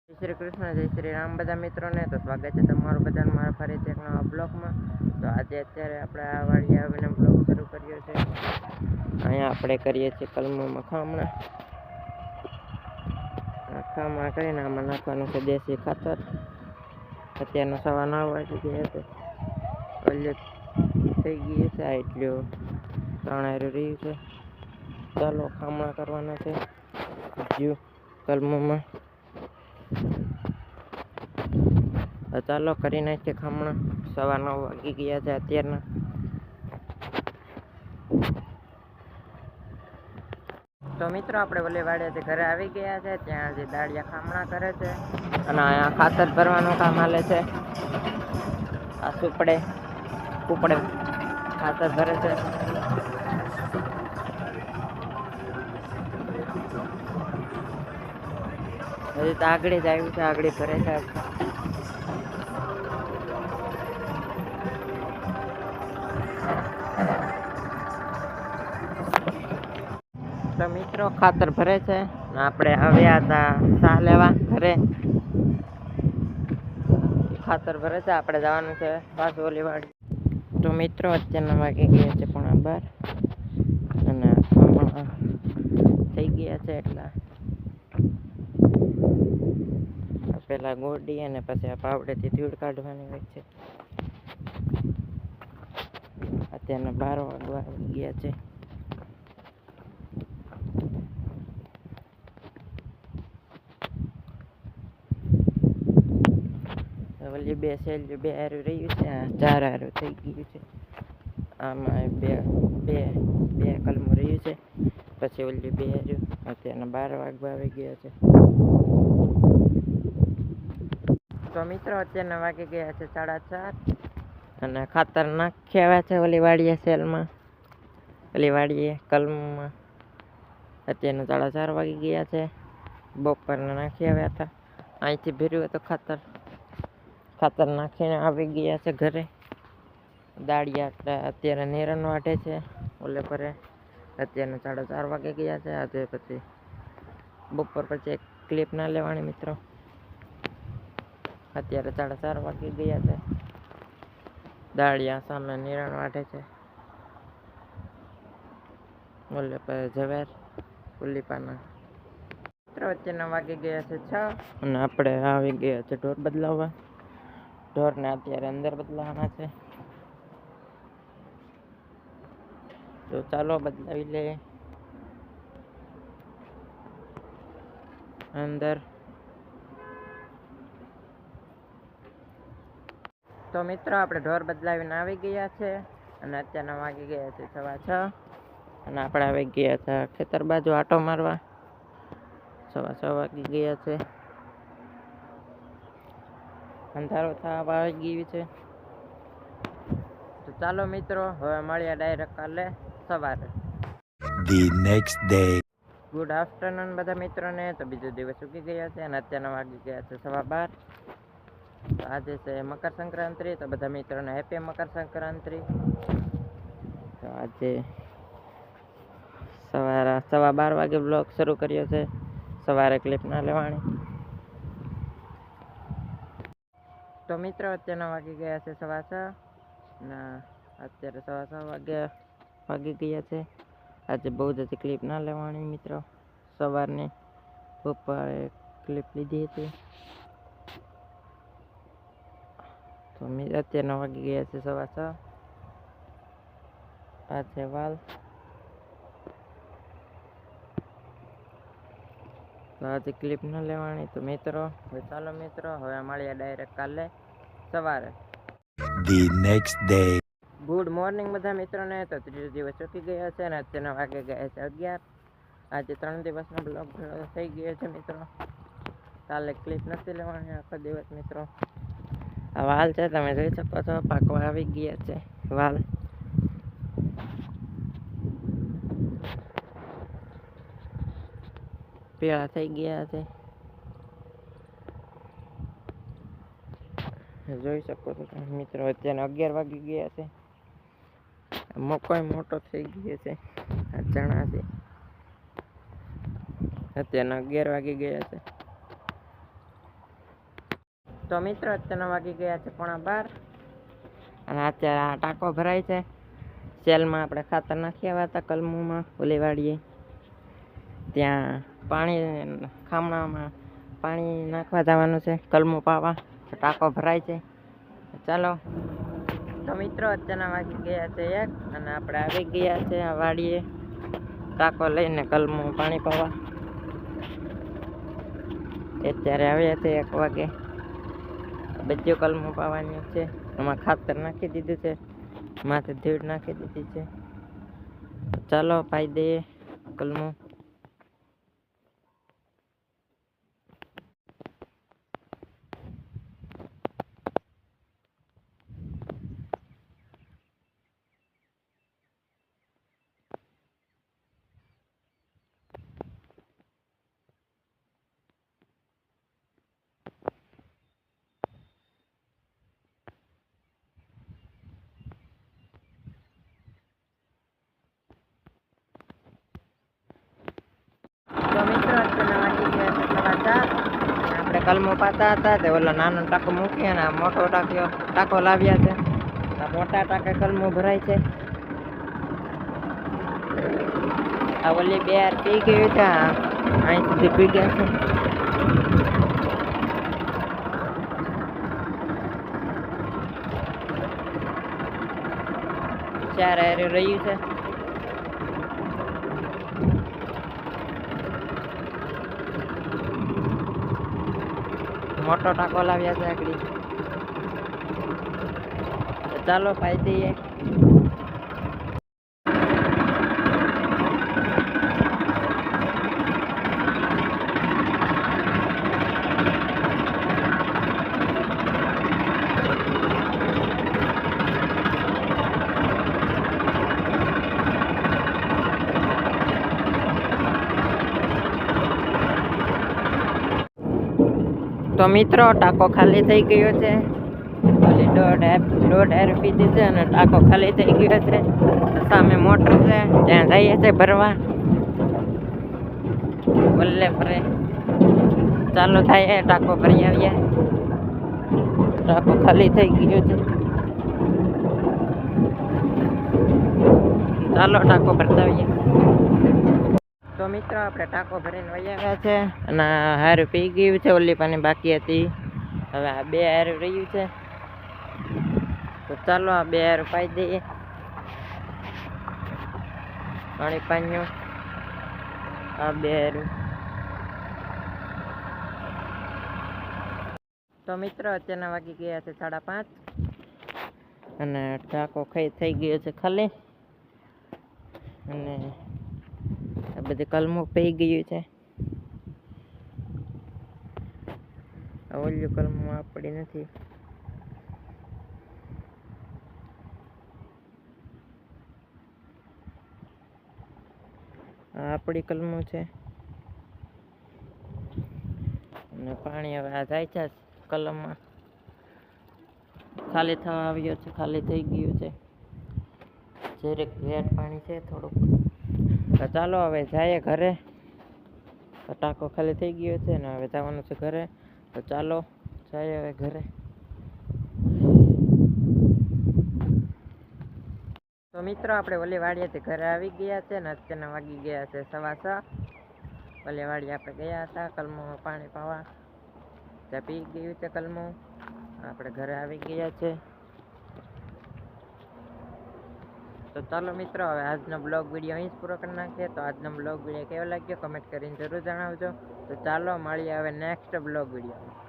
શ્રી કૃષ્ણ, જય શ્રી રામ બધા મિત્રોને. તો સ્વાગત છે તમારું બધાનું મારા ફરીથી એક નવા બ્લોગમાં. તો આજે અત્યારે આપણે આ વાડી આવીને બ્લોગ શરૂ કર્યો છે. અહીંયા આપણે કરીએ છીએ કલમોમાં ખામણા કરીને આમાં નાખવાનું છે દેશી ખાતર. અત્યારનો 9:15 વાગી ગયા છે. ઓલ્યો થઈ ગઈ છે, આ એટલું 3 હારું રહ્યું છે. ચાલો ખામણા કરવાના છે જો કલમોમાં. ચાલો કરી નાખીએ ખામણા. 9:15 વાગી ગયા છે અત્યારના. તો મિત્રો આપણે ઓલી વાડિયાથી ઘરે આવી ગયા છે. ત્યાં જે દાળિયા ખામણા કરે છે અને અહીંયા ખાતર ભરવાનું કામ હાલે છે. આ કુપડે ખાતર ભરે છે. હજી તો આગળ જ આવ્યું છે, આગળ ભરે છે. તો મિત્રો ખાતર ભરે છે. આપણે આવ્યા હતા સાહ લેવા ઘરે. ખાતર ભરે છે, આપણે જવાનું છે પાછું ઓલી વાડી. તો મિત્રો અત્યારના વાગી ગયા છે 12:15 અને ખામણા થઈ ગયા છે. એટલા પેલા ગોડી અને પછી આ પાવડેથી ધૂળ કાઢવાની હોય છે. અત્યારના 12 વાગવા આવી ગયા છે. ઓલી બે સેલ 2 હારું રહ્યું છે, 4 હારું થઈ ગયું છે. આમાં બે કલમો રહ્યું છે, પછી ઓલી 2 હારું. અત્યારના 12 વાગવા આવી ગયા છે. તો મિત્રો અત્યારના વાગી ગયા છે 4:30 અને ખાતર નાખી આવ્યા છે ઓલી વાડીએ સેલમાં, ઓલી વાડીએ કલમમાં. અત્યારના 4:30 વાગી ગયા છે. બપોરના નાખી આવ્યા હતા. અહીંથી ભર્યું હતું ખાતર નાખીને આવી ગયા છે ઘરે. દાળિયા અત્યારે નેરણ વાટે છે ઓલે પરે. અત્યારના 4:30 વાગી ગયા છે. આજે પછી બપોર પછી એક ક્લિપ ના લેવાની મિત્રો. અત્યારે 4:30 વાગી ગયા છે. દાળિયા સામે નિરણ વાટે છે ઓલે પર ઝવેર ઉલ્લીપાના. મિત્રો અત્યારના વાગી ગયા છે 6 અને આપણે આવી ગયા છે ઢોર બદલાવવા. ઢોરને અત્યારે અંદર બદલાવાના છે. તો ચાલો બદલાવી લે અંદર. તો મિત્રો આપણે ઢોર બદલાવીને આવી ગયા છે અને અત્યારના વાગી ગયા છે 6:15 અને આપણે આવી ગયા છે ખેતર બાજુ આટો મારવા. 6:15 વાગી ગયા છે. અંધારું થવા આવી ગયું છે. તો ચાલો મિત્રો હવે મળીએ ડાયરેક્ટ કાલે સવારે. The next day. Good afternoon બધા મિત્રોને. તો બીજો દિવસ ઉગી ગયા છે અને અત્યારના વાગી ગયા છે 12:15. તો આજે છે મકર સંક્રાંતિ. તો બધા મિત્રોને હેપી મકર સંક્રાંતિ. તો આજે સવારે 12:15 વાગે બ્લોગ શરૂ કર્યો છે. સવારે ક્લિપ ના લેવાની. તો મિત્રો અત્યારના વાગી ગયા છે 6:15 ના અત્યારે 6:15 વાગી ગયા છે. આજે બહુ જતી ક્લિપ ના લેવાની મિત્રો. સવારની બપોરે ક્લિપ લીધી હતી. તો અત્યારના વાગી ગયા છે 6:15. આ છે વાલ. તો આજે ક્લિપ ના લેવાની. તો મિત્રો હવે ચાલો મિત્રો હવે મળીએ ડાયરેક્ટ કાલે સવારે. The next day. Good morning બધા મિત્રોને. તો ત્રીજો દિવસ ચૂકી ગયા છે અને અત્યારના વાગે ગયા છે 11. આજે 3 દિવસનો બ્લોગ થઈ ગયો છે મિત્રો. કાલે ક્લિપ નથી લેવાની આખો દિવસ મિત્રો. આ વાલ છે, તમે જોઈ શકો છો પાકવા આવી ગયા છે વાલ. પીળા થઈ ગયા છે, જોઈ શકો છો મિત્રો. અત્યારે 11 વાગી ગયા છે. મકોઈ મોટો થઈ ગયો છે. આ ચણા છે. અત્યારના 11 વાગી ગયા છે. તો મિત્રો અત્યારના વાગી ગયા છે 11:15 અને અત્યારે આ ટાંકો ભરાય છે. સેલમાં આપણે ખાતર નાખ્યા હતા કલમુમાં ઓલી વાડીએ. ત્યાં પાણી ખામણામાં પાણી નાખવા જવાનું છે કલમું પાવા. ટાંકો ભરાય છે. ચાલો તો મિત્રો અત્યારના વાગી ગયા છે 1 અને આપણે આવી ગયા છે આ વાડીએ ટાંકો લઈને કલમું પાણી પાવા. અત્યારે આવ્યા છે 1 વાગે. બધું કલમું પાવાનું છે. એમાં ખાતર નાખી દીધું છે. માથે ધૂળ નાખી દીધી છે. ચાલો પાઈ દઈએ કલમું. તો મિત્રો અત્યારના વાગી ગયા છે 4:15. આપણે કલમું પાતા હતા તે ઓલો નાનો ટાંકો મૂકી અને આ મોટો ટાંકો લાવ્યા છે. આ મોટા ટાંકે કલમું ભરાય છે. આ ઓલી 2 હાર પી ગયું છે. અહીં સુધી પી ગયા છે. ચાર હારે રહ્યું છે. મોટો ટાંકો લાવ્યા છે આગળ. ચાલો પાઈ દઈએ. તો મિત્રો ટાંકો ખાલી થઈ ગયો છે. ઓલી દોઢ હાર પીધી છે અને ટાંકો ખાલી થઈ ગયો છે. સામે મોટર છે ત્યાં જઈએ છે ભરવા. બલ્લે ભરે ચાલો થાય ટાંકો ભરી આવીએ. ટાંકો ખાલી થઈ ગયો છે. ચાલો ટાંકો ભરતા આવીએ. તો મિત્રો આપણે ટાંકો ભરીને વહી આવ્યા છે અને હારું પી ગયું છે. ઓલી પાણી બાકી હતી. હવે આ 2 હારું રહ્યું છે. તો ચાલો આ 2 હારું પાઈ દઈએ. પાણી પાણીનું આ 2 હારું. તો મિત્રો અત્યારના વાગી ગયા છે 5:30 અને ટાંકો થઈ ગયો છે ખાલી. અને આ બધી કલમું પી ગયું છે. ઓલું કલમું આપણી નથી. આ આપણી કલમું છે. અને પાણી હવે આ જાય છે કલમમાં. ખાલી થવા આવ્યો છે. ખાલી થઈ ગયું છે. જરીક વેટ પાણી છે થોડુંક. તો ચાલો હવે જઈએ ઘરે. ટાંકો ખાલી થઈ ગયો છે ને હવે જવાનું છે ઘરે. તો ચાલો જઈએ હવે ઘરે. તો મિત્રો આપણે ઓલી વાડીએથી ઘરે આવી ગયા છે ને અત્યારના વાગી ગયા છે 6:15. ઓલી વાડી આપણે ગયા હતા કલમું પાણી પાવા. ત્યાં પી ગયું છે કલમું. આપણે ઘરે આવી ગયા છે. તો ચાલો મિત્રો હવે આજનો બ્લોગ વિડીયો અહીં જ પૂરો કરી નાખીએ. તો આજનો બ્લોગ વિડીયો કેવો લાગ્યો કમેન્ટ કરીને જરૂર જણાવજો. તો ચાલો મળીએ હવે નેક્સ્ટ બ્લોગ વિડીયોમાં.